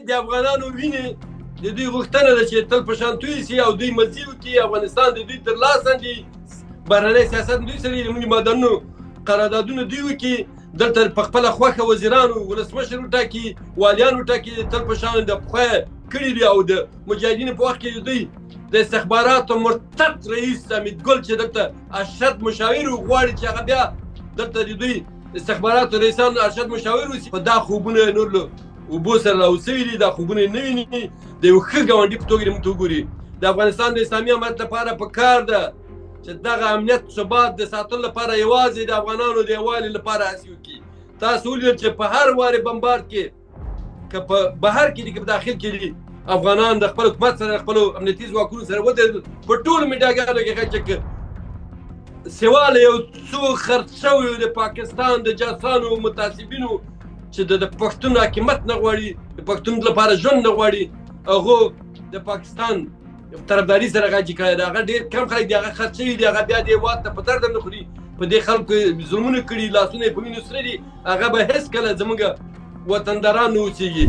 د افغانانو وینې د دوی غوښتنه ده چې تل په شان توی سي او دوی مزي وکړي افغانستان د دوی تر لاس لاندې بهرنی سیاست دوی سره د مدنونو قراردادونه دوی وکړي دلته په خپله خوښه وزیرانو ولسمشر وټاکي والیان وټاکي تل په شان د پخوا کړي دي او د مجاهدینو په وخت کې دوی د استخباراتو مرتد رئیس حمید ګل چې دلته ارشد مشاور غواړي چې هغه بیا دلته د دوی استخباراتو رئیسان ارشد مشاور وسي په دا خوبونه نور له اوبو سره راوسوي دي دا خوبونه نه ویني د یو ښه ګاونډي په توګه دې موږ وګوري د افغانستان د اسلامي امارت لپاره پکار ده چې دغه امنیت ثبات د ساتلو لپاره یوازې د افغانانو د یووالي لپاره هڅې وکړي تاسو ولیدل چې په هر وارې بمبارد کې که په بهر کې دي که په داخل کې دي افغانان د خپل حکومت سره خپلو امنیتي ځواکونو سره ودرېدل په ټولو میډیاګانو کې ښه چې سوا له یو څو خرڅ شویو د پاکستان د جاسوسانو متعصبینو چې د پښتون حاکمیت نه غواړي د پښتون لپاره ژوند نه غواړي هغو د پاکستان طرفداري سره هغه چې کړی هغه ډېر کم خلک دي هغه خرڅ شوي دي هغه بیا د هېواد ته په درد هم نه خوري په دې خلکو ظلمونه کړي لاسونه یې په وینو سره دي هغه به هېڅکله زموږ وطنداران نه اوسېږي